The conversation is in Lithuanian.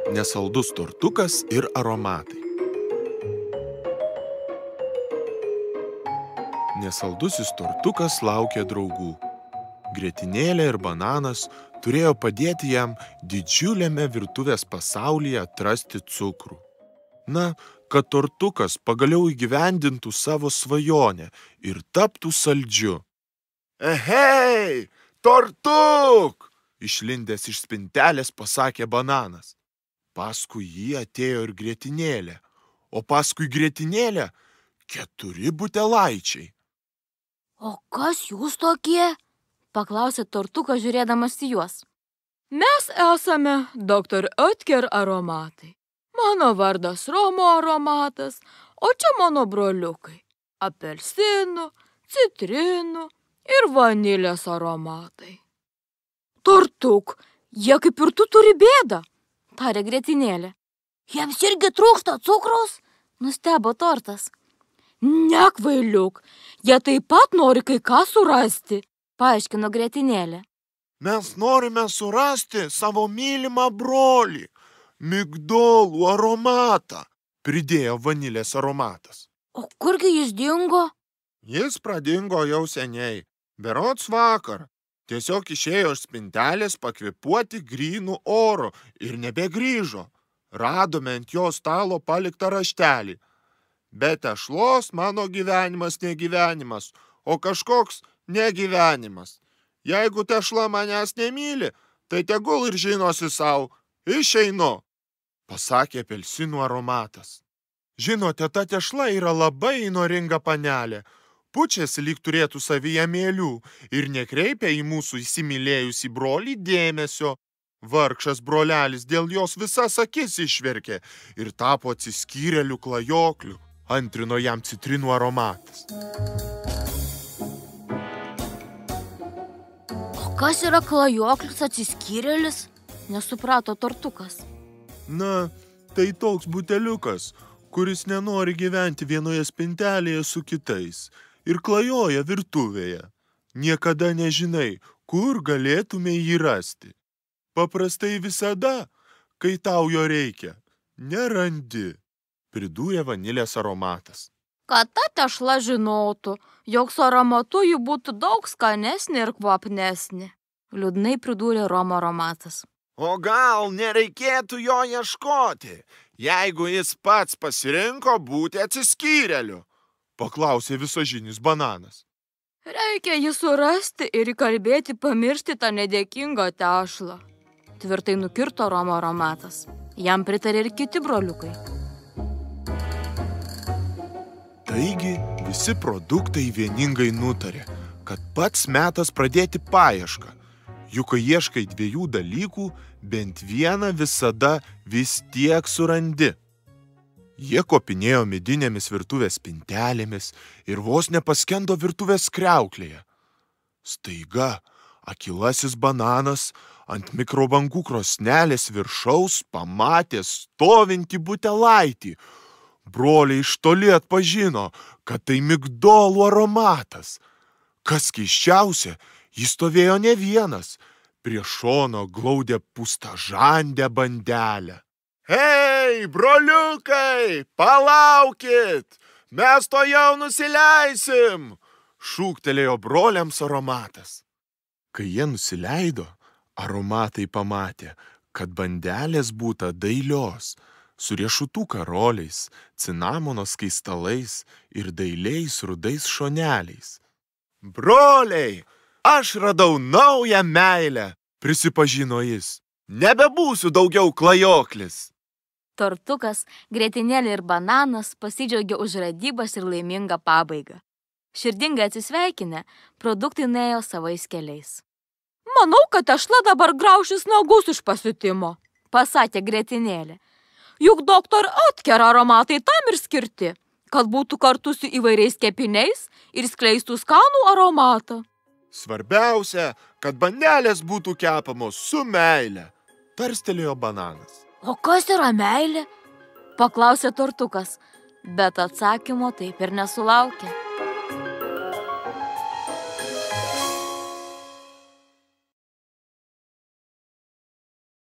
Nesaldus tortukas ir aromatai. Nesaldusis tortukas laukė draugų. Grietinėlė ir bananas turėjo padėti jam didžiuliame virtuvės pasaulyje atrasti cukrų. Na, kad tortukas pagaliau įgyvendintų savo svajonę ir taptų saldžiu. Ehei, tortuk! Išlindęs iš spintelės pasakė bananas. Paskui jį atėjo ir grietinėlė, o paskui grietinėlę 4 butelaičiai. O kas jūs tokie? Paklausė tortukas žiūrėdamas į juos. Mes esame Dr. Oetker aromatai. Mano vardas Romo aromatas, o čia mano broliukai. Apelsinų, citrinų ir vanilės aromatai. Tortuk, jie kaip ir tu turi bėdą, tarė grietinėlė. Jiems irgi trūksta cukraus? Nustebo tortas. Nekvailiuk, jie taip pat nori kai ką surasti, paaiškino grietinėlė. Mes norime surasti savo mylimą brolį, migdolų aromatą, pridėjo vanilės aromatas. O kurgi jis dingo? Jis pradingo jau seniai, berods vakar. Tiesiog išėjo iš spintelės pakvėpuoti grynų oro ir nebegrįžo. Radome ant jo stalo paliktą raštelį. Be tešlos mano gyvenimas negyvenimas, o kažkoks negyvenimas. Jeigu tešla manęs nemyli, tai tegul ir žinosi savo. Išeinu, pasakė apelsinų aromatas. Žinote, ta tešla yra labai įnoringa panelė. Pučiasi lyg turėtų savyje mielių ir nekreipia į mūsų įsimylėjusį brolį dėmesio. Vargšas brolelis dėl jos visas akis išverkė ir tapo atsiskyrėliu klajokliu, antrino jam citrinų aromatas. O kas yra klajoklis atsiskyrėlis? Nesuprato tortukas. Na, tai toks buteliukas, kuris nenori gyventi vienoje spintelėje su kitais ir klajoja virtuvėje. Niekada nežinai, kur galėtume jį rasti. Paprastai visada, kai tau jo reikia, nerandi, pridūrė vanilės aromatas. Kad ta tešla žinotų, jog su aromatu ji būtų daug skanesnė ir kvapnesnė, liūdnai pridūrė Romo aromatas. O gal nereikėtų jo ieškoti, jeigu jis pats pasirinko būti atsiskyrėliu? Paklausė visažinis bananas. Reikia jį surasti ir įkalbėti pamiršti tą nedėkingą tešlą, tvirtai nukirto Romo aromatas. Jam pritarė ir kiti broliukai. Taigi visi produktai vieningai nutarė, kad pats metas pradėti paiešką. Juk kai ieškai 2 dalykų, bent vieną visada vis tiek surandi. Jie kopinėjo medinėmis virtuvės spintelėmis ir vos nepaskendo virtuvės kriauklėje. Staiga akylasis bananas ant mikrobangų krosnelės viršaus pamatė stovintį butelaitį. Broliai iš toli atpažino, kad tai migdolų aromatas. Kas keisčiausia, jis stovėjo ne vienas. Prie šono glaudė pūstažandę bandelę. Hei, broliukai, palaukit, mes to jau nusileisim, šūktelėjo broliams aromatas. Kai jie nusileido, aromatai pamatė, kad bandelės būta dailios, su riešutų karoliais, cinamono skaistalais ir dailiais rudais šoneliais. Broliai, aš radau naują meilę, prisipažino jis. Nebebūsiu daugiau klajoklis. Tortukas, grietinėlė ir bananas pasidžiaugė už radybas ir laimingą pabaigą. Širdingai atsisveikinę, produktai nuėjo savais keliais. Manau, kad tešla dabar graušis nagus iš pasiutimo, pasakė grietinėlė. Juk Dr. Oetker aromatai tam ir skirti, kad būtų kartu su įvairiais kepiniais ir skleistų skanų aromatą. Svarbiausia, kad bandelės būtų kepamos su meile, tarstelėjo bananas. O kas yra meilė? Paklausė tortukas, bet atsakymo taip ir nesulaukė.